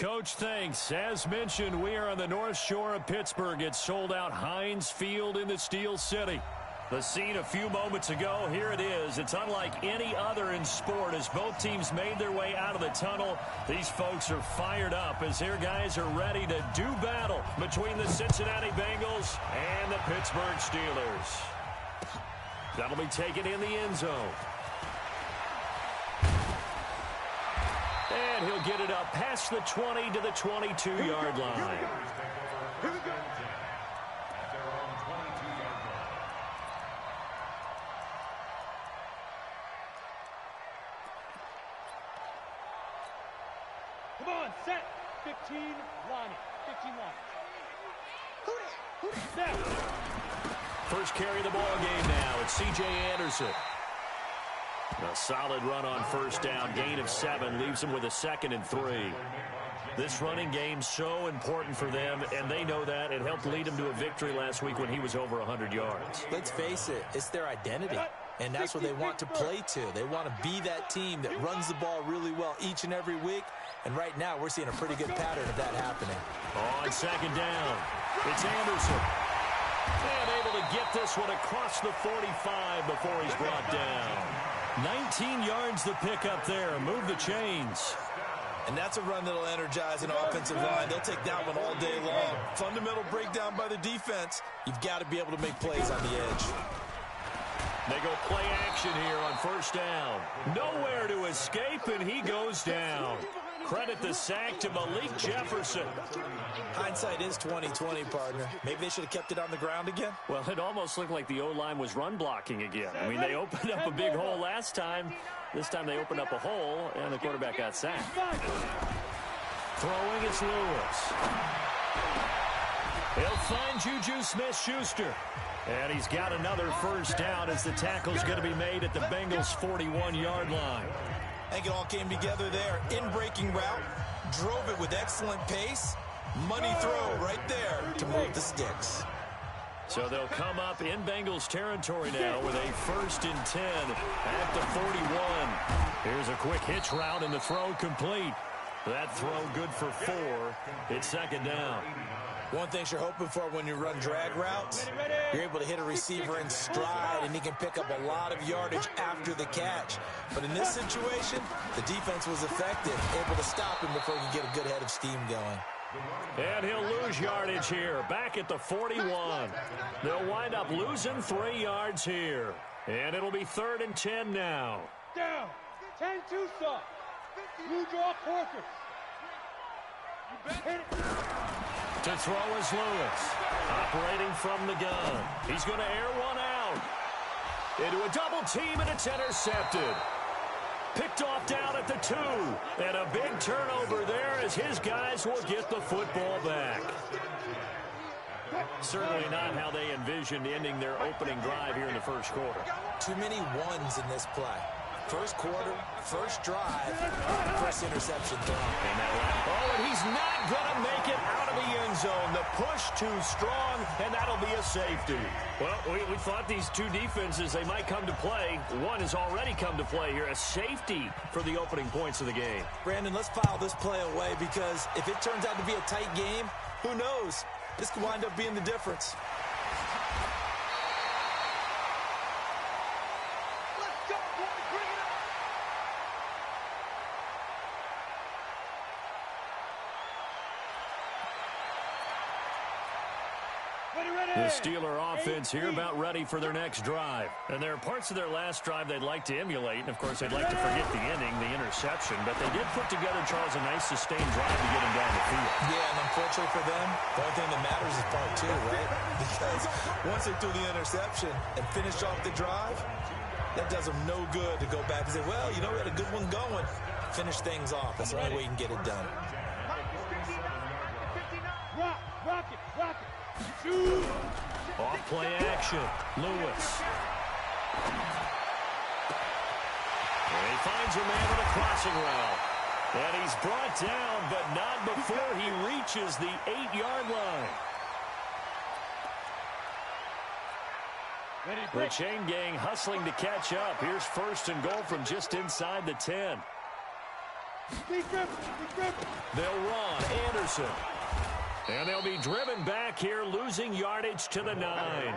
Coach, thanks. As mentioned, we are on the North Shore of Pittsburgh. It's sold out Heinz Field in the Steel City. The scene a few moments ago, here it is. It's unlike any other in sport as both teams made their way out of the tunnel. These folks are fired up as their guys are ready to do battle between the Cincinnati Bengals and the Pittsburgh Steelers. That'll be taken in the end zone. And he'll get it up past the 20 to the 22-yard line. Here we go. Come on, set. 15, line it. 15 line. First carry of the ball game now. It's C.J. Anderson. A solid run on first down. Gain of 7 leaves them with a 2nd and 3. This running game so important for them, and they know that. It helped lead them to a victory last week when he was over 100 yards. Let's face it, it's their identity, and that's what they want to play to. They want to be that team that runs the ball really well each and every week, and right now we're seeing a pretty good pattern of that happening. On second down, it's Anderson. And able to get this one across the 45 before he's brought down. 19 yards to pick up there. Move the chains. And that's a run that'll energize an offensive line. They'll take that one all day long. Fundamental breakdown by the defense. You've got to be able to make plays on the edge. They go play action here on first down. Nowhere to escape, and he goes down. Credit the sack to Malik Jefferson. Hindsight is 20/20, partner. Maybe they should have kept it on the ground again. Well, it almost looked like the O-line was run blocking again. I mean, they opened up a big hole last time. This time they opened up a hole, and the quarterback got sacked. Throwing is Lewis. He'll find Juju Smith-Schuster. And he's got another first down as the tackle's going to be made at the Bengals' 41-yard line. I think it all came together there. In-breaking route, drove it with excellent pace. Money throw right there to move the sticks. So they'll come up in Bengals territory now with a 1st and 10 at the 41. Here's a quick hitch route and the throw complete. That throw good for 4. It's 2nd down. One thing you're hoping for when you run drag routes, you're able to hit a receiver in stride, and he can pick up a lot of yardage after the catch. But in this situation, the defense was effective, able to stop him before he could get a good head of steam going. And he'll lose yardage here, back at the 41. They'll wind up losing 3 yards here. And it'll be 3rd and 10 now. Down. 10-2 stop. Blue draw Corkers. Hit it. To throw is Lewis. Operating from the gun. He's going to air one out. Into a double team, and it's intercepted. Picked off down at the 2. And a big turnover there as his guys will get the football back. Certainly not how they envisioned ending their opening drive here in the first quarter. Too many ones in this play. First quarter, first drive, first interception throw. And he's not going to make it out of the end zone. The push too strong, and that'll be a safety. Well, we thought these two defenses, they might come to play. One has already come to play here, a safety for the opening points of the game. Brandon, let's file this play away because if it turns out to be a tight game, who knows? This could wind up being the difference. The Steeler offense here about ready for their next drive. And there are parts of their last drive they'd like to emulate. And, of course, they'd like to forget the ending, the interception. But they did put together, Charles, a nice sustained drive to get him down the field. Yeah, and unfortunately for them, the only thing that matters is part 2, right? Because once they threw the interception and finished off the drive, that does them no good to go back and say, well, you know, we had a good one going. Finish things off. That's the only way you can get it done. Rock it. Off play action. Lewis. And he finds a man with a crossing route. And he's brought down, but not before he reaches the 8-yard line. The chain gang hustling to catch up. Here's 1st and goal from just inside the 10. They'll run. Anderson. And they'll be driven back here, losing yardage to the 9.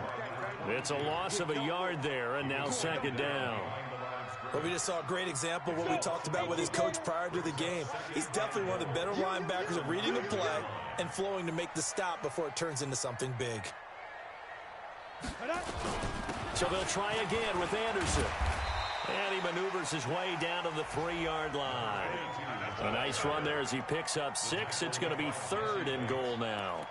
It's a loss of a yard there, and now second down. Well, we just saw a great example of what we talked about with his coach prior to the game. He's definitely one of the better linebackers at reading the play and flowing to make the stop before it turns into something big. So they'll try again with Anderson. And he maneuvers his way down to the 3-yard line. A nice run there as he picks up 6. It's going to be 3rd and goal now.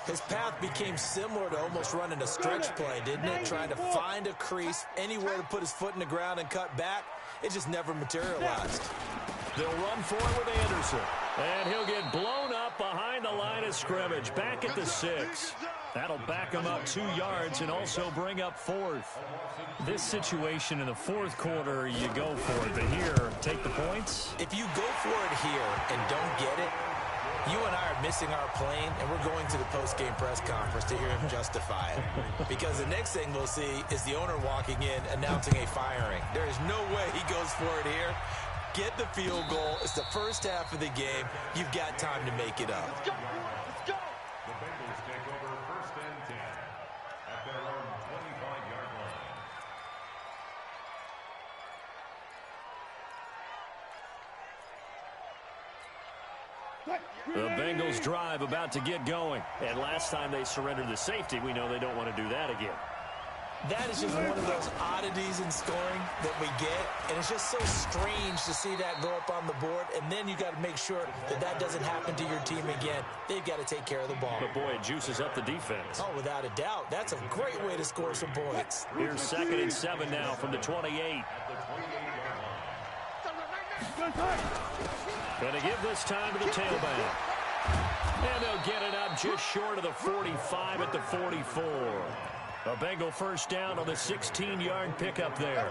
His path became similar to almost running a stretch play, didn't it? Trying to find a crease, anywhere to put his foot in the ground and cut back. It just never materialized. They'll run for it with Anderson. And he'll get blown up behind the line of scrimmage, back at the 6. That'll back him up 2 yards and also bring up 4th. This situation in the 4th quarter, you go for it. But here, take the points. If you go for it here and don't get it, you and I are missing our plane, and we're going to the post-game press conference to hear him justify it. Because the next thing we'll see is the owner walking in announcing a firing. There is no way he goes for it here. Get the field goal. It's the first half of the game. You've got time to make it up. Let's go. Let's go. The Bengals take over 1st and 10 at their own 25-yard line. The Bengals drive about to get going. And last time they surrendered the safety, we know they don't want to do that again. That is just one of those oddities in scoring that we get, and it's just so strange to see that go up on the board, and then you got to make sure that that doesn't happen to your team again. They've got to take care of the ball. But boy, it juices up the defense. Oh, without a doubt. That's a great way to score some points. Here's 2nd and 7 now from the 28. Gonna give this time to the tailback. And they'll get it up just short of the 45 at the 44. A Bengal first down on the 16-yard pickup there.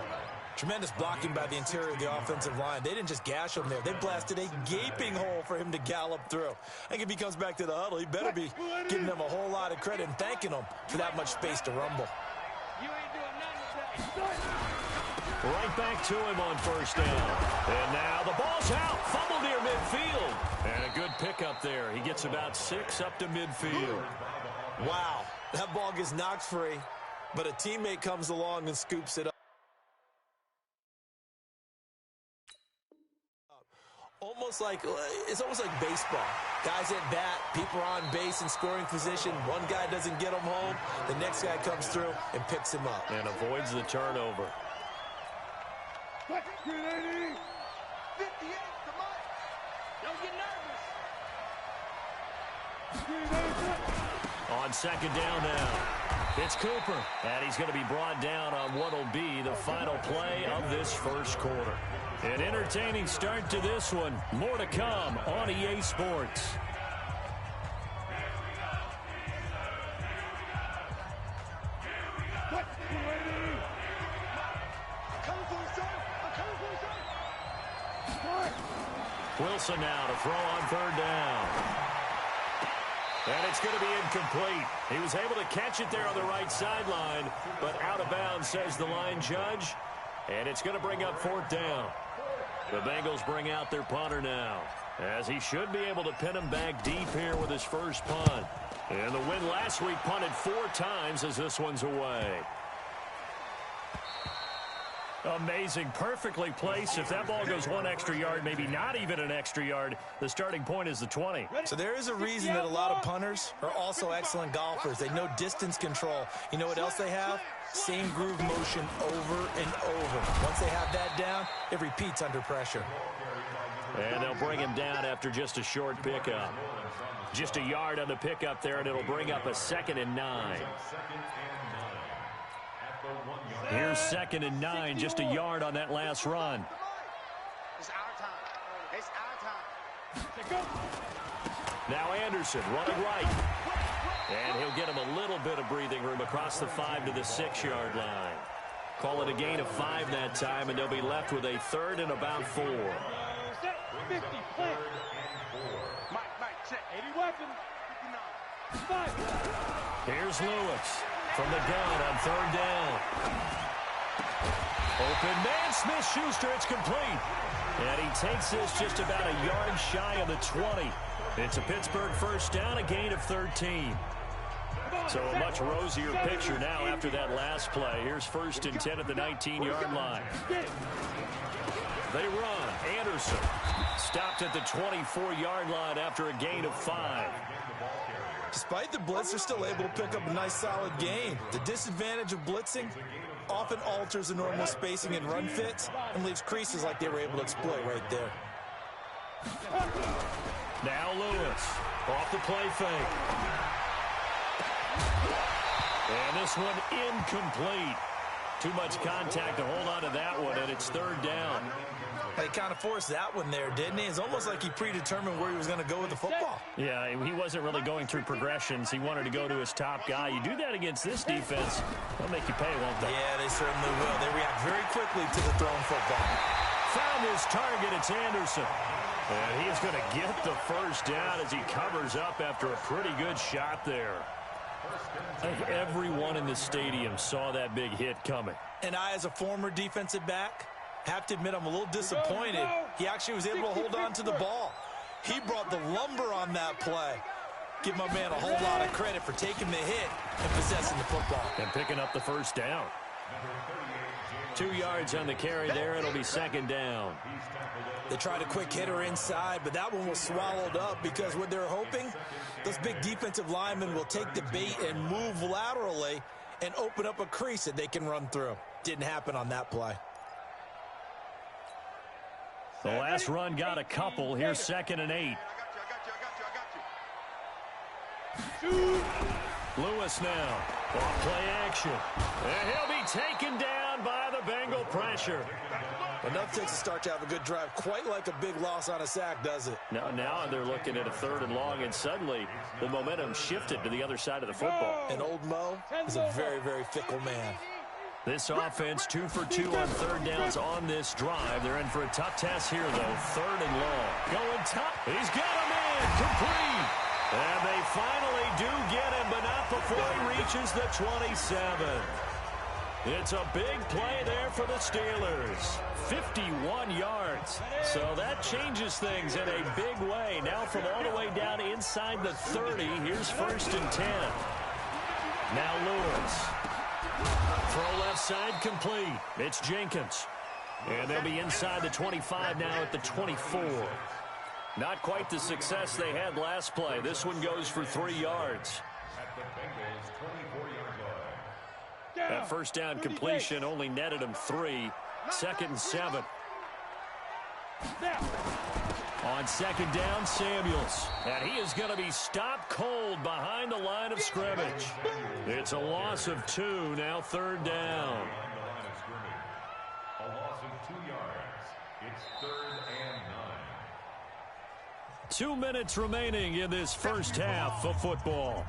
Tremendous blocking by the interior of the offensive line. They didn't just gash him there. They blasted a gaping hole for him to gallop through. I think if he comes back to the huddle, he better be giving them a whole lot of credit and thanking them for that much space to rumble. You ain't doing nothing today. Right back to him on first down. And now the ball's out. Fumble near midfield. And a good pickup there. He gets about 6 up to midfield. Wow. That ball gets knocked free, but a teammate comes along and scoops it up. It's almost like baseball. Guys at bat, people are on base in scoring position. One guy doesn't get him home. The next guy comes through and picks him up. And avoids the turnover. 58, come on. Don't get nervous. On second down now, it's Cooper. And he's going to be brought down on what will be the final play of this first quarter. An entertaining start to this one. More to come on EA Sports. Wilson now to throw on 3rd down. And it's going to be incomplete. He was able to catch it there on the right sideline, but out of bounds, says the line judge. And it's going to bring up 4th down. The Bengals bring out their punter now, as he should be able to pin him back deep here with his first punt. And the win last week punted 4 times as this one's away. Amazing, perfectly placed. If that ball goes 1 extra yard, maybe not even an extra yard, the starting point is the 20. So there is a reason that a lot of punters are also excellent golfers. They know distance control. You know what else they have? Same groove motion over and over. Once they have that down, it repeats under pressure. And they'll bring him down after just a short pickup. Just a yard on the pickup there, and it'll bring up a 2nd and 9. Here's 2nd and 9, just a yard on that last run. It's our time. It's our time. Now Anderson running right. And he'll get him a little bit of breathing room across the 5 to the 6-yard line. Call it a gain of 5 that time, and they'll be left with a 3rd and about 4. Set 50, plant. Mike, check. 80 weapon. 59. 5. Here's Lewis from the gun on 3rd down. Open man, Smith-Schuster, it's complete. And he takes this just about a yard shy of the 20. It's a Pittsburgh first down, a gain of 13. So a much rosier picture now after that last play. Here's 1st and 10 at the 19-yard line. They run. Anderson stopped at the 24-yard line after a gain of 5. Despite the blitz, they're still able to pick up a nice, solid gain. The disadvantage of blitzing often alters the normal spacing and run fits and leaves creases like they were able to exploit right there. Now Lewis off the play fake. And this one incomplete. Too much contact to hold on to that one, and it's 3rd down. He kind of forced that one there, didn't he? It's almost like he predetermined where he was going to go with the football. Yeah, he wasn't really going through progressions. He wanted to go to his top guy. You do that against this defense, they'll make you pay, won't they? Yeah, they certainly will. They react very quickly to the thrown football. Found his target. It's Anderson. And he's going to get the first down as he covers up after a pretty good shot there. I think everyone in the stadium saw that big hit coming. And I, as a former defensive back, have to admit I'm a little disappointed. He actually was able to hold on to the ball. He brought the lumber on that play. Give my man a whole lot of credit for taking the hit and possessing the football. And picking up the first down. 2 yards on the carry there. It'll be 2nd down. They tried a quick hitter inside, but that one was swallowed up because what they're hoping, those big defensive linemen will take the bait and move laterally and open up a crease that they can run through. Didn't happen on that play. The last run got a couple. Here's 2nd and 8. Lewis now. Off play action. And he'll be taken down by the Bengal pressure. Enough takes a start to have a good drive. Quite like a big loss on a sack, does it? Now they're looking at a 3rd and long, and suddenly the momentum shifted to the other side of the football. And old Mo is a very, very fickle man. This offense 2 for 2 on 3rd downs on this drive. They're in for a tough test here, though. 3rd and long. Going top. He's got him in. Complete. And they finally do get him, but not before he reaches the 27. It's a big play there for the Steelers. 51 yards. So that changes things in a big way. Now from all the way down inside the 30, here's 1st and 10. Now Lewis. Throw left side complete. It's Jenkins. And they'll be inside the 25 now at the 24. Not quite the success they had last play. This one goes for 3 yards. At the Bengals' 24-yard line. That first down completion only netted him 3. 2nd and 7. On 2nd down, Samuels. And he is going to be stopped cold behind the line of scrimmage. It's a loss of 2, now 3rd down. A loss of 2 yards. It's 3rd and 9. 2 minutes remaining in this first half of football.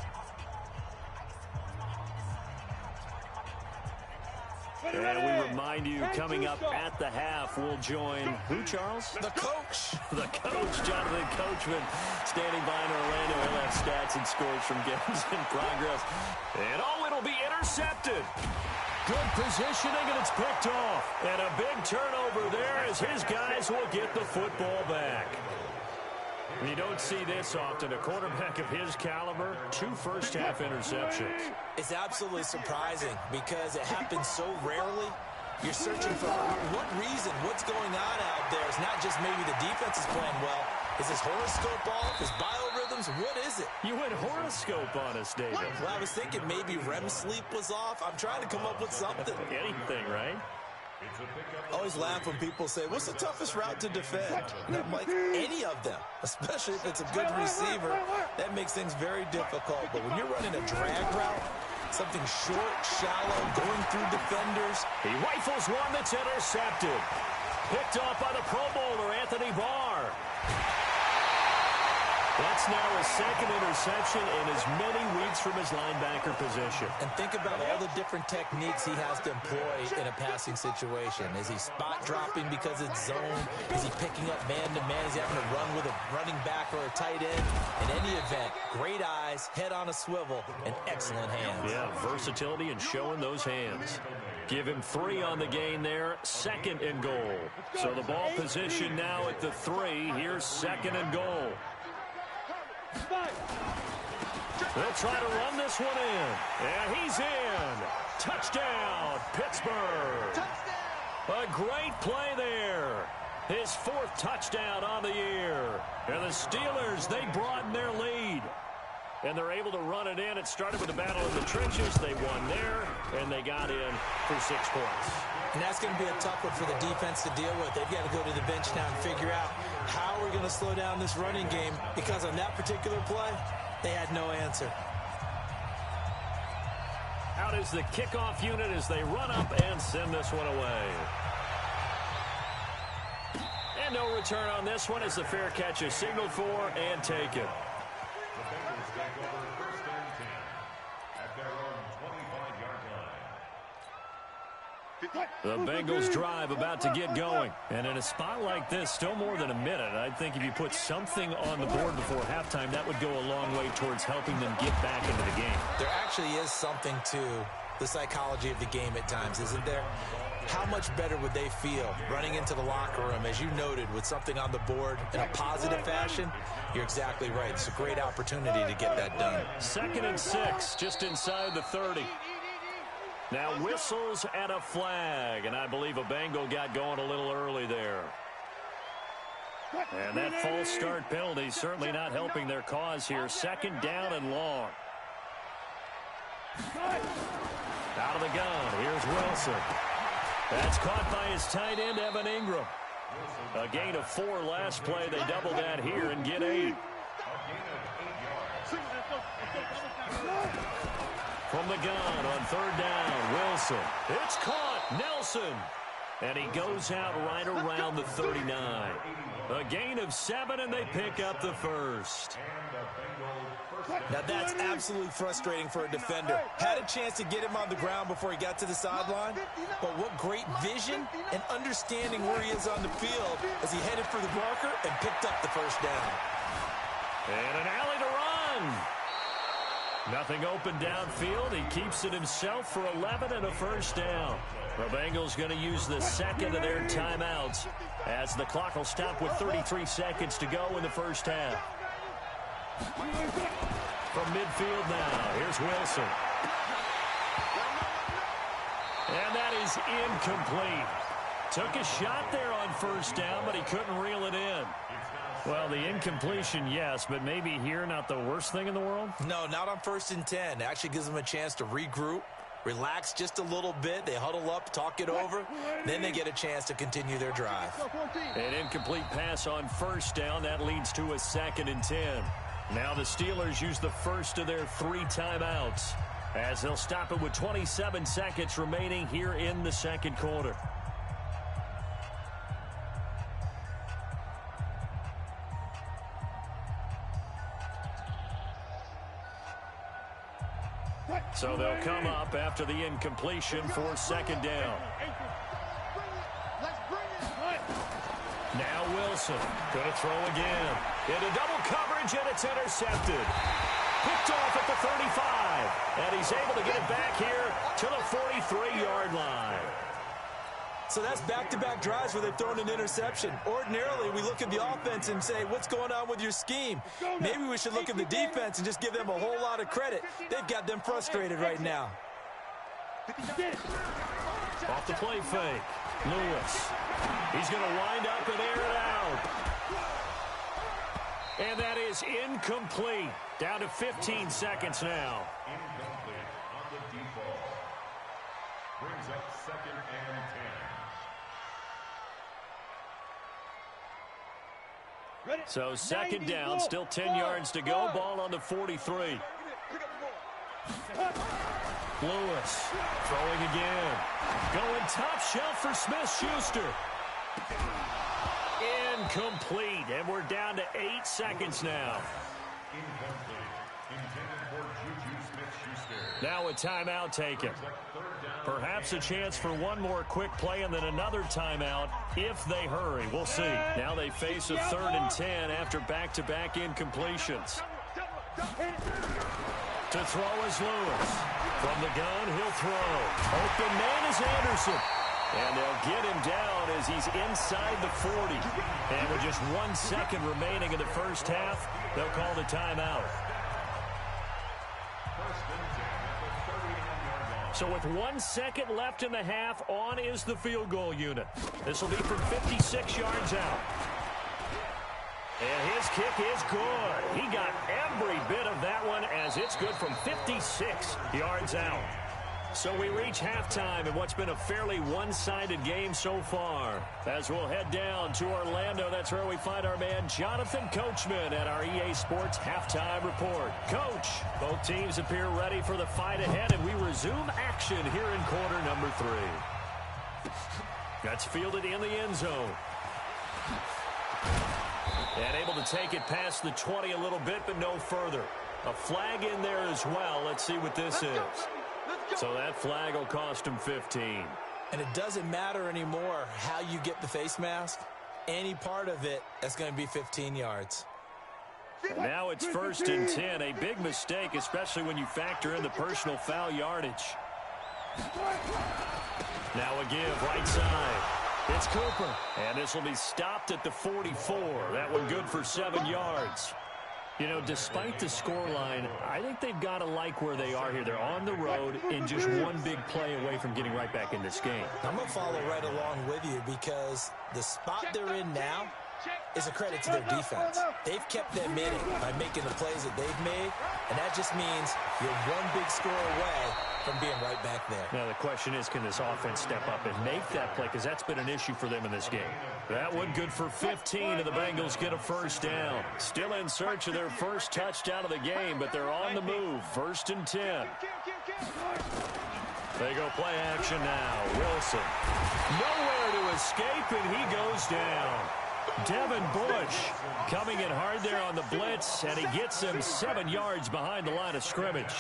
And we remind you, coming up at the half, we'll join who, Charles? The coach. The coach, Jonathan Coachman, standing by in Orlando. He'll have stats and scores from games in progress. And it'll be intercepted. Good positioning, and it's picked off. And a big turnover there as his guys will get the football back. You don't see this often. A quarterback of his caliber, 2 first-half interceptions. It's absolutely surprising because it happens so rarely. You're searching for what reason, what's going on out there. It's not just maybe the defense is playing well. Is his horoscope off? His biorhythms? What is it? You went horoscope on us, David. Well, I was thinking maybe REM sleep was off. I'm trying to come up with something. Anything, right? I always laugh when people say, what's the toughest route to defend? And I'm like, any of them, especially if it's a good receiver. That makes things very difficult. But when you're running a drag route, something short, shallow, going through defenders. He rifles one that's intercepted. Picked off by the Pro Bowler, Anthony Barr. That's now his 2nd interception in as many weeks from his linebacker position. And think about all the different techniques he has to employ in a passing situation. Is he spot dropping because it's zone? Is he picking up man-to-man? Is he having to run with a running back or a tight end? In any event, great eyes, head on a swivel, and excellent hands. Yeah, versatility and showing those hands. Give him 3 on the gain there, 2nd and goal. So the ball position now at the 3. Here's 2nd and goal. They'll try to run this one in. And he's in. Touchdown, Pittsburgh. A great play there. His 4th touchdown on the year. And the Steelers, they broaden their lead. And they're able to run it in. It started with a battle in the trenches. They won there, and they got in for 6 points. And that's going to be a tough one for the defense to deal with. They've got to go to the bench now and figure out how we're going to slow down this running game, because on that particular play, they had no answer. Out is the kickoff unit as they run up and send this one away. And no return on this one as the fair catch is signaled for and taken. The Bengals take over 1st and 10 at their own 25-yard line. The Bengals drive about to get going. And in a spot like this, still more than a minute, I think if you put something on the board before halftime, that would go a long way towards helping them get back into the game. There actually is something to the psychology of the game at times, isn't there? How much better would they feel running into the locker room, as you noted, with something on the board in a positive fashion? You're exactly right. It's a great opportunity to get that done. 2nd and 6, just inside the 30. Now whistles and a flag, and I believe a Bengal got going a little early there. And that false start penalty certainly not helping their cause here. 2nd down and long. Out of the gun, here's Wilson. That's caught by his tight end, Evan Ingram. A gain of 4 last play. They double that here and get 8. From the gun on 3rd down, Wilson. It's caught, Nelson. And he goes out right around the 39. A gain of 7, and they pick up the 1st. Now that's absolutely frustrating for a defender. Had a chance to get him on the ground before he got to the sideline, but what great vision and understanding where he is on the field as he headed for the marker and picked up the 1st down. And an alley to run. Nothing open downfield. He keeps it himself for 11 and a 1st down. The Bengals going to use the 2nd of their timeouts as the clock will stop with 33 seconds to go in the 1st half. From midfield now, here's Wilson. And that is incomplete. Took a shot there on 1st down, but he couldn't reel it in. Well, the incompletion, yes, but maybe here not the worst thing in the world? No, not on 1st and 10. It actually gives them a chance to regroup, relax just a little bit. They huddle up, talk it over, then they get a chance to continue their drive. An incomplete pass on 1st down. That leads to a 2nd and 10. Now the Steelers use the 1st of their 3 timeouts as they'll stop it with 27 seconds remaining here in the 2nd quarter. So they'll come up after the incompletion for 2nd down. Now Wilson going to throw again. Into double coverage, and it's intercepted. Picked off at the 35. And he's able to get it back here to the 43-yard line. So that's back-to-back drives where they've thrown an interception. Ordinarily, we look at the offense and say, what's going on with your scheme? Maybe we should look at the defense and just give them a whole lot of credit. They've got them frustrated right now. Off the play fake. Lewis. He's going to wind up and air it out. And that is incomplete. Down to 15 seconds now. Incomplete on the default. Brings up 2nd and 10. So 2nd down, still 10 yards to go. Ball on the 43. Lewis throwing again. Going top shelf for Smith-Schuster. Incomplete, and we're down to 8 seconds now. Incomplete. Intended for Juju Smith-Schuster. Now a timeout taken. Perhaps a chance for one more quick play and then another timeout if they hurry. We'll see. Now they face a 3rd and 10 after back-to-back incompletions. To throw is Lewis. From the gun, he'll throw. Open man is Anderson. And they'll get him down as he's inside the 40. And with just 1 second remaining in the first half, they'll call the timeout. So with 1 second left in the half, on is the field goal unit. This will be from 56 yards out. And his kick is good. He got every bit of that one as it's good from 56 yards out. So we reach halftime in what's been a fairly one-sided game so far. As we'll head down to Orlando, that's where we find our man Jonathan Coachman at our EA Sports Halftime Report. Coach, both teams appear ready for the fight ahead, and we resume action here in quarter number 3. That's fielded in the end zone. And able to take it past the 20 a little bit, but no further. A flag in there as well. Let's see what this is. So that flag will cost him 15. And it doesn't matter anymore how you get the face mask. Any part of it, that's going to be 15 yards. And now it's 1st and 10. A big mistake, especially when you factor in the personal foul yardage. Now a give right side. It's Cooper. And this will be stopped at the 44. That one good for 7 yards. You know, despite the scoreline, I think they've got to like where they are here. They're on the road and just one big play away from getting right back in this game. I'm going to follow right along with you because the spot they're in now is a credit to their defense. They've kept them in it by making the plays that they've made, and that just means you're one big score away from being right back there. Now the question is, can this offense step up and make that play, because that's been an issue for them in this game. That one good for 15, and the Bengals get a first down. Still in search of their first touchdown of the game, but they're on the move. 1st and 10. They go play action now. Wilson. Nowhere to escape, and he goes down. Devin Bush coming in hard there on the blitz, and he gets him 7 yards behind the line of scrimmage.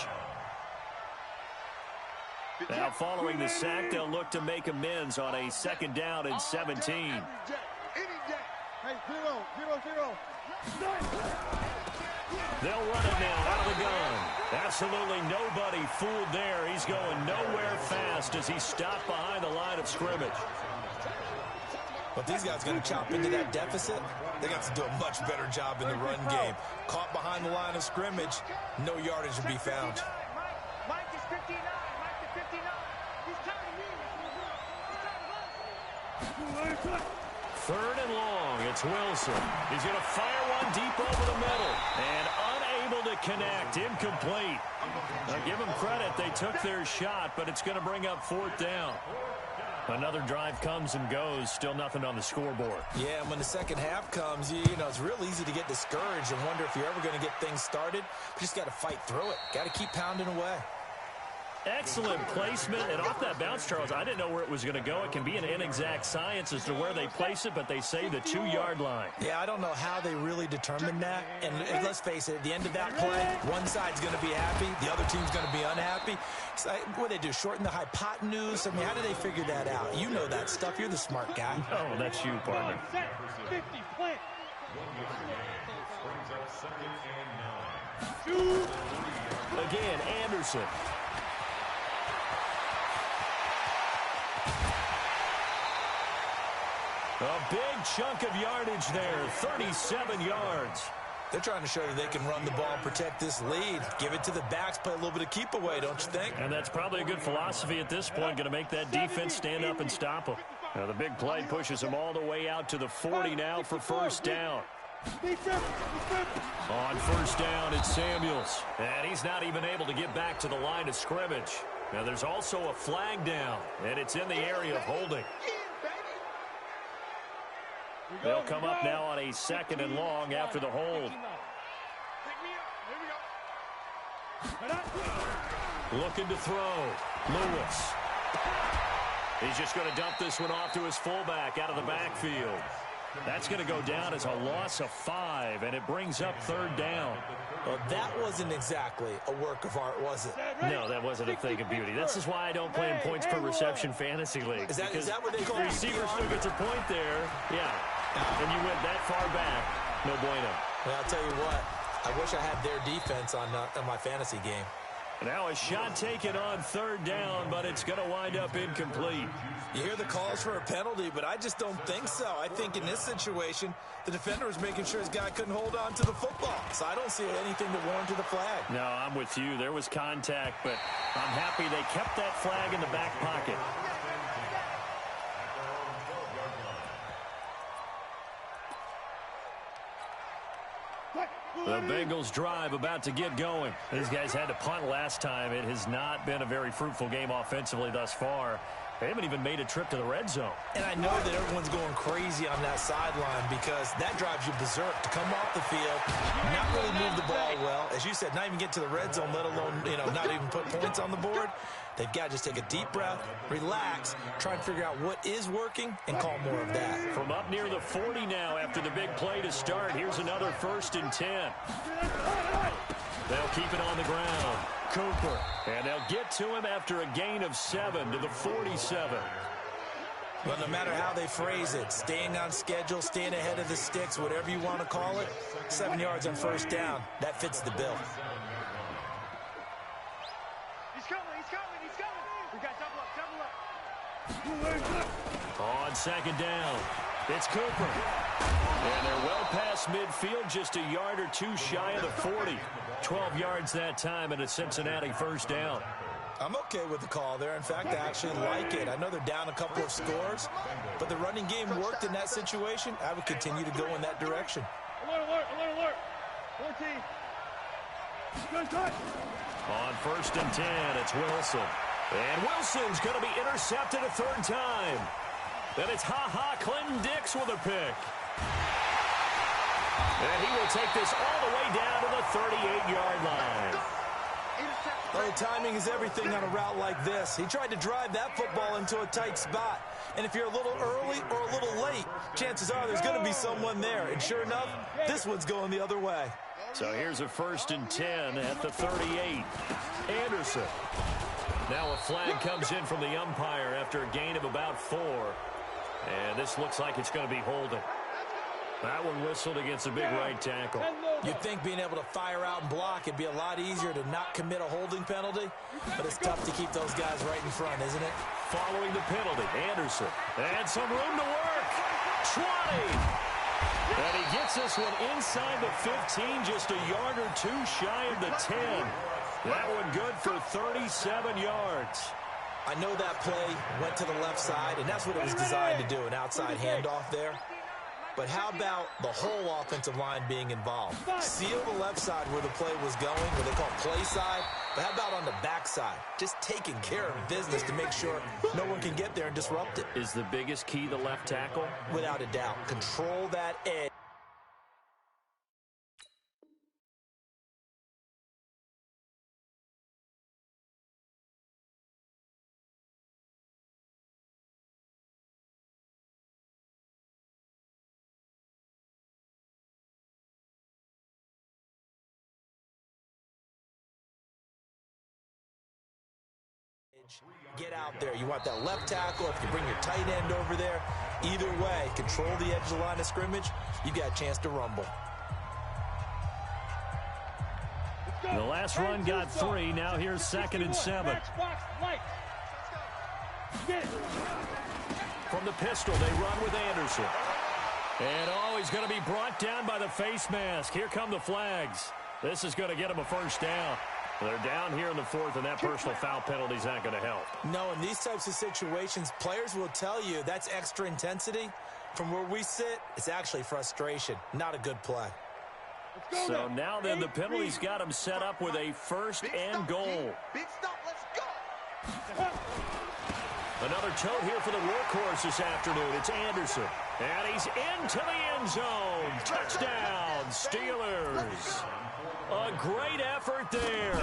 Now following the sack, they'll look to make amends on a 2nd down and 17. They'll run it now out of the gun. Absolutely nobody fooled there. He's going nowhere fast as he's stopped behind the line of scrimmage. But these guys are going to chop into that deficit. They got to do a much better job in the run game. Caught behind the line of scrimmage, no yardage to be found. Mike is 59. Mike is 59. He's counting me. 3rd and long. It's Wilson. He's going to fire one deep over the middle. And unable to connect. Incomplete. Now give them credit. They took their shot, but it's going to bring up 4th down. Another drive comes and goes. Still nothing on the scoreboard. Yeah, and when the second half comes, you know, it's real easy to get discouraged and wonder if you're ever going to get things started. You just got to fight through it. Got to keep pounding away. Excellent placement, and off that bounce, Charles, I didn't know where it was going to go. It can be an inexact science as to where they place it, but they say the 2-yard line. Yeah, I don't know how they really determined that. And let's face it, at the end of that play, one side's going to be happy, the other team's going to be unhappy. So, what do they do, shorten the hypotenuse? I mean, how do they figure that out? You know that stuff. You're the smart guy. Oh, that's you, partner. 50 plant. Again, Anderson. A big chunk of yardage there, 37 yards. They're trying to show that they can run the ball and protect this lead. Give it to the backs, play a little bit of keep away, don't you think? And that's probably a good philosophy at this point, going to make that defense stand up and stop them. Now the big play pushes them all the way out to the 40 now for 1st down. On 1st down, it's Samuels. And he's not even able to get back to the line of scrimmage. Now there's also a flag down, and it's in the area of holding. They'll come up now on a 2nd and long after the hold. Looking to throw. Lewis. He's just going to dump this one off to his fullback out of the backfield. That's going to go down as a loss of 5, and it brings up 3rd down. Well, that wasn't exactly a work of art, was it? No, that wasn't a thing of beauty. This is why I don't play in points per reception fantasy leagues. Is that what they call the receiver still gets a point there. Yeah. And you went that far back. No bueno. Well, I'll tell you what. I wish I had their defense on my fantasy game. Now a shot taken on third down, but it's going to wind up incomplete. You hear the calls for a penalty, but I just don't think so. I think in this situation, the defender was making sure his guy couldn't hold on to the football. So I don't see anything to warrant the flag. No, I'm with you. There was contact, but I'm happy they kept that flag in the back pocket. The Bengals drive about to get going. These guys had to punt last time. It has not been a very fruitful game offensively thus far. They haven't even made a trip to the red zone. And I know that everyone's going crazy on that sideline because that drives you berserk to come off the field, not really move the ball well. As you said, not even get to the red zone, let alone, not even put points on the board. They've got to just take a deep breath, relax, try and figure out what is working, and call more of that. From up near the 40 now after the big play to start, here's another 1st and 10. They'll keep it on the ground. Cooper. And they'll get to him after a gain of 7 to the 47. Well, no matter how they phrase it, staying on schedule, staying ahead of the sticks, whatever you want to call it, 7 yards on 1st down, that fits the bill. He's coming. We got double up. On 2nd down, it's Cooper. And they're well past midfield, just a yard or two shy of the 40. 12 yards that time and a Cincinnati 1st down. I'm okay with the call there. In fact, I actually like it. I know they're down a couple of scores, but the running game worked in that situation. I would continue to go in that direction. Alert. 14. On 1st and 10, it's Wilson. And Wilson's going to be intercepted a 3rd time. Then it's Clinton Dix with a pick. And he will take this all the way down to the 38-yard line. Well, timing is everything on a route like this. He tried to drive that football into a tight spot. And if you're a little early or a little late, chances are there's going to be someone there. And sure enough, this one's going the other way. So here's a 1st and 10 at the 38. Anderson. Now a flag comes in from the umpire after a gain of about 4. And this looks like it's going to be holding. That one whistled against a big right tackle. You'd think being able to fire out and block, it'd be a lot easier to not commit a holding penalty, but it's tough to keep those guys right in front, isn't it? Following the penalty, Anderson. And some room to work. 20. And he gets this one inside the 15, just a yard or two shy of the 10. That one good for 37 yards. I know that play went to the left side, and that's what it was designed to do, an outside handoff there. But how about the whole offensive line being involved? Seal the left side where the play was going, what they call play side. But how about on the back side? Just taking care of business to make sure no one can get there and disrupt it. Is the biggest key the left tackle? Without a doubt. Control that edge. Get out there. You want that left tackle. If you bring your tight end over there, either way, control the edge of the line of scrimmage, you got a chance to rumble. The last run got 3. Now here's 2nd and 7. From the pistol, they run with Anderson. And he's going to be brought down by the face mask. Here come the flags. This is going to get him a 1st down. They're down here in the 4th, and that personal foul penalty is not going to help. No, in these types of situations, players will tell you that's extra intensity. From where we sit, it's actually frustration. Not a good play. So now then, the penalty's got him set up with a 1st and goal. Big stop, let's go. Another tote here for the workhorse this afternoon. It's Anderson. And he's into the end zone. Touchdown, Steelers. A great effort there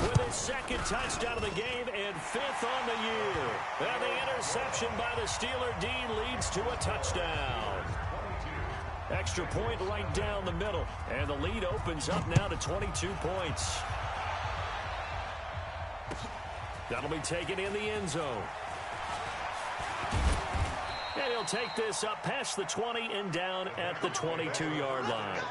with his 2nd touchdown of the game and 5th on the year. And the interception by the Steeler D leads to a touchdown. Extra point right down the middle. And the lead opens up now to 22 points. That'll be taken in the end zone. And he'll take this up past the 20 and down at the 22-yard line.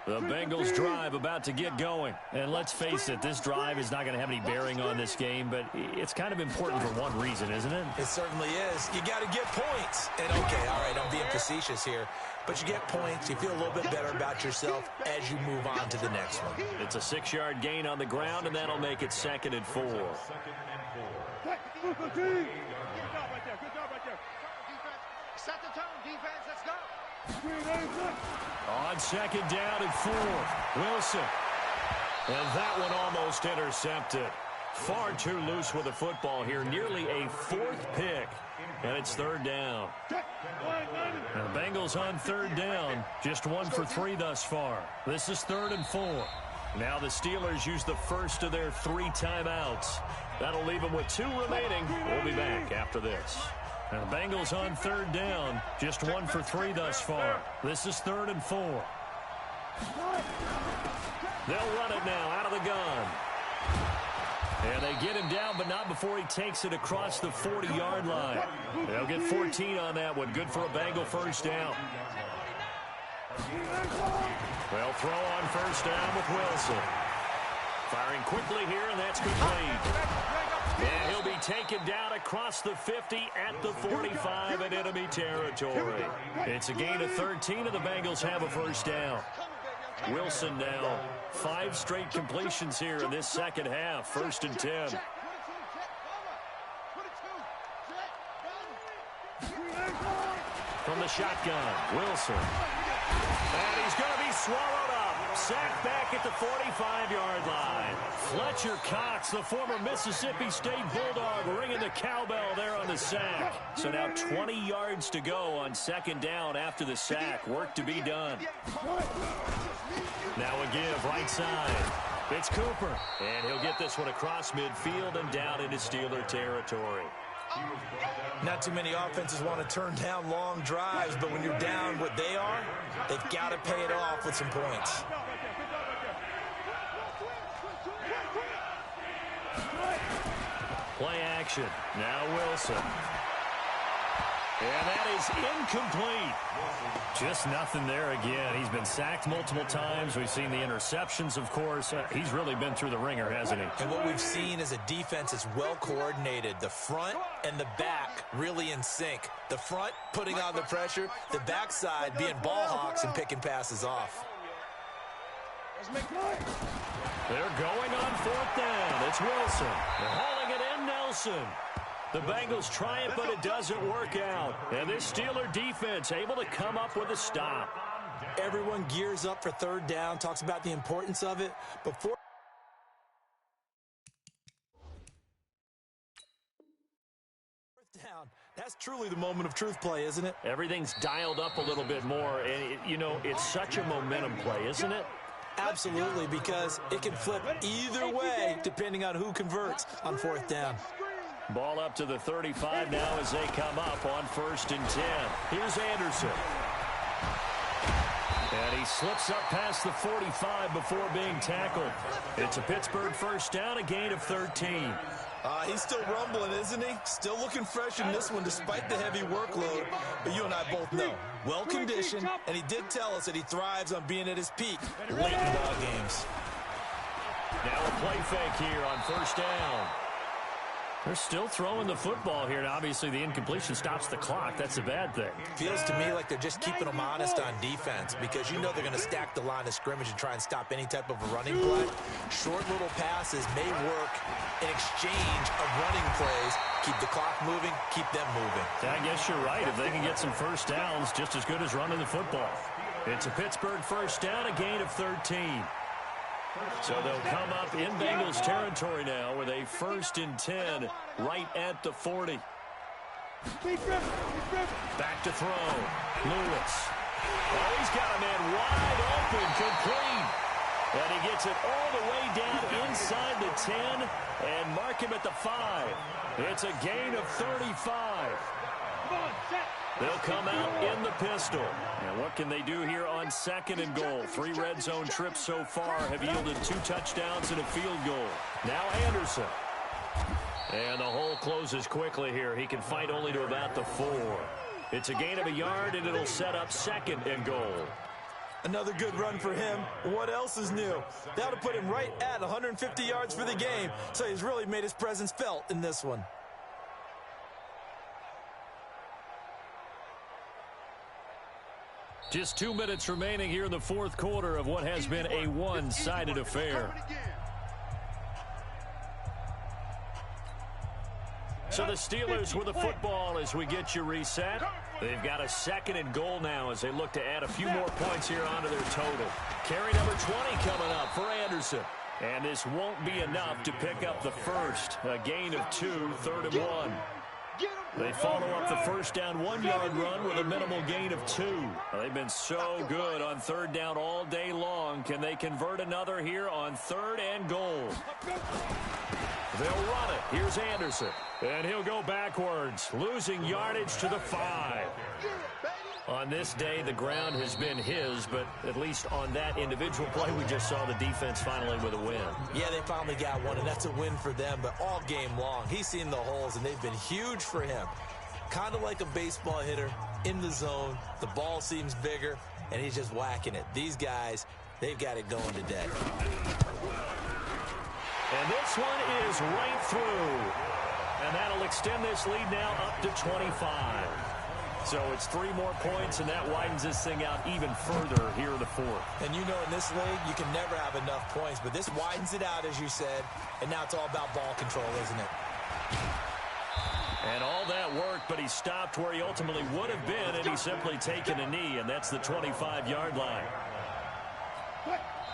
The Bengals drive about to get going. And let's face it, this drive is not going to have any bearing on this game, but it's kind of important for one reason, isn't it? It certainly is. You got to get points. And, okay, all right, I'm being facetious here, but you get points. You feel a little bit better about yourself as you move on to the next one. It's a 6-yard gain on the ground, and that'll make it 2nd and 4. Good job right there. Good job right there. Set the tone, defense. Let's go. On 2nd down and 4, Wilson. And that one almost intercepted. Far too loose with the football here. Nearly a 4th pick. And it's 3rd down. And the Bengals on 3rd down. Just 1 for 3 thus far. This is 3rd and 4. Now the Steelers use the first of their 3 timeouts. That'll leave them with 2 remaining. We'll be back after this. And the Bengals on 3rd down. Just 1 for 3 thus far. This is 3rd and 4. They'll run it now out of the gun. And they get him down, but not before he takes it across the 40-yard line. They'll get 14 on that one. Good for a Bengal first down. They'll throw on first down with Wilson. Firing quickly here, and that's complete. And he'll be taken down across the 50 at the 45 in enemy territory. It's a gain of 13, and the Bengals have a first down. Wilson now 5 straight completions here in this second half. 1st and 10. From the shotgun, Wilson. And he's going to be swallowed up. Sacked back at the 45-yard line. Fletcher Cox, the former Mississippi State Bulldog, ringing the cowbell there on the sack. So now 20 yards to go on 2nd down after the sack. Work to be done. Now a give right side. It's Cooper. And he'll get this one across midfield and down into Steeler territory. Not too many offenses want to turn down long drives, but when you're down what they are, they've got to pay it off with some points. Play action. Now Wilson. And that is incomplete. Just nothing there again. He's been sacked multiple times. We've seen the interceptions, of course. He's really been through the ringer, hasn't he? And what we've seen is a defense that's well coordinated. The front and the back really in sync. The front putting on the pressure. The backside being ball hawks and picking passes off. They're going on 4th down. It's Wilson. They're hauling it in, Nelson. The Bengals try it, but it doesn't work out. And this Steeler defense able to come up with a stop. Everyone gears up for 3rd down, talks about the importance of it. Before down, that's truly the moment of truth play, isn't it? Everything's dialed up a little bit more. And, it's such a momentum play, isn't it? Absolutely, because it can flip either way depending on who converts on 4th down. Ball up to the 35 now as they come up on 1st and 10. Here's Anderson. And he slips up past the 45 before being tackled. It's a Pittsburgh first down, a gain of 13. He's still rumbling, isn't he? Still looking fresh in this one despite the heavy workload. But you and I both know, well-conditioned, and he did tell us that he thrives on being at his peak late in ball games. Now a play fake here on 1st down. They're still throwing the football here, and obviously the incompletion stops the clock. That's a bad thing. Feels to me like they're just keeping them honest on defense because you know they're going to stack the line of scrimmage and try and stop any type of a running play. Short little passes may work in exchange of running plays. Keep the clock moving, keep them moving. I guess you're right. If they can get some first downs, just as good as running the football. It's a Pittsburgh first down, a gain of 13. So they'll come up in Bengals territory now with a 1st and 10 right at the 40. Back to throw. Lewis. Oh, he's got a man wide open, complete. And he gets it all the way down inside the 10 and mark him at the 5. It's a gain of 35. They'll come out in the pistol. And what can they do here on 2nd and goal? 3 red zone trips so far have yielded 2 touchdowns and a field goal. Now Anderson. And the hole closes quickly here. He can fight only to about the 4. It's a gain of a yard, and it'll set up 2nd and goal. Another good run for him. What else is new? That'll put him right at 150 yards for the game, so he's really made his presence felt in this one. Just 2 minutes remaining here in the fourth quarter of what has been a one-sided affair. So the Steelers with the football as we get you reset. They've got a 2nd and goal now as they look to add a few more points here onto their total. Carry number 20 coming up for Anderson. And this won't be enough to pick up the first. A gain of 2, 3rd and 1. They follow up the first down 1-yard run with a minimal gain of 2. They've been so good on 3rd down all day long. Can they convert another here on 3rd and goal? They'll run it. Here's Anderson. And he'll go backwards, losing yardage to the 5. On this day, the ground has been his, but at least on that individual play, we just saw the defense finally with a win. Yeah, they finally got one, and that's a win for them, but all game long, he's seen the holes, and they've been huge for him. Kind of like a baseball hitter in the zone. The ball seems bigger, and he's just whacking it. These guys, they've got it going today. And this one is right through. And that'll extend this lead now up to 25. So it's 3 more points, and that widens this thing out even further here in the fourth. And you know in this league, you can never have enough points, but this widens it out, as you said, and now it's all about ball control, isn't it? And all that work, but he stopped where he ultimately would have been, and he's simply taken a knee, and that's the 25-yard line.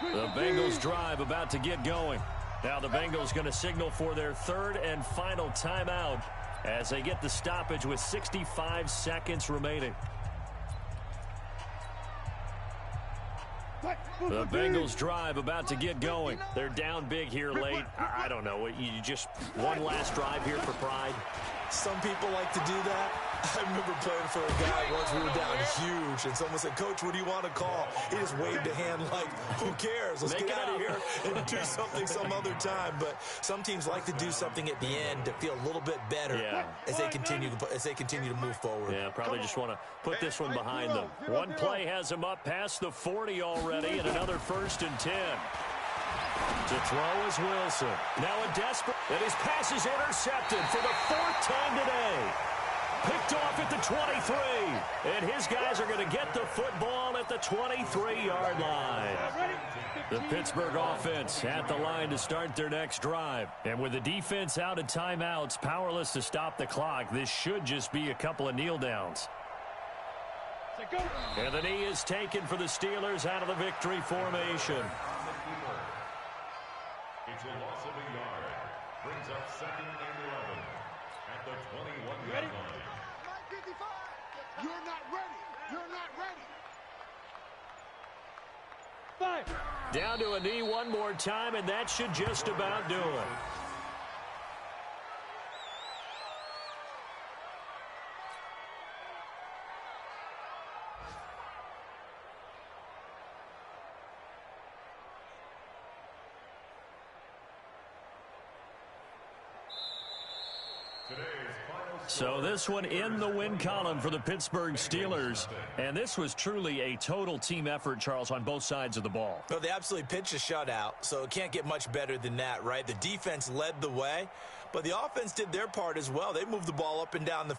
The Bengals drive about to get going. Now the Bengals going to signal for their 3rd and final timeout as they get the stoppage with 65 seconds remaining. The Bengals drive about to get going. They're down big here late. I don't know. You just one last drive here for pride. Some people like to do that. I remember playing for a guy once. We were down huge, and someone said, "Coach, what do you want to call?" He just waved a hand like, "Who cares? Let's get out of here and do something some other time." But some teams like to do something at the end to feel a little bit better as they continue to move forward. Yeah, probably just want to put this one behind them. One play has them up past the 40 already, and another 1st and 10. To throw is Wilson. Now a desperate, and his pass is intercepted for the 4th time today. Picked off at the 23. And his guys are going to get the football at the 23-yard line. The Pittsburgh offense at the line to start their next drive. And with the defense out of timeouts, powerless to stop the clock, this should just be a couple of kneel downs. And the knee is taken for the Steelers out of the victory formation. It's a loss of a yard. Brings up 2nd and 11 at the 21-yard line. 55. You're not ready. You're not ready. 5. Down to a knee one more time, and that should just about do it. So this one in the win column for the Pittsburgh Steelers. And this was truly a total team effort, Charles, on both sides of the ball. Well, they absolutely pitched a shutout, so it can't get much better than that, right? The defense led the way, but the offense did their part as well. They moved the ball up and down the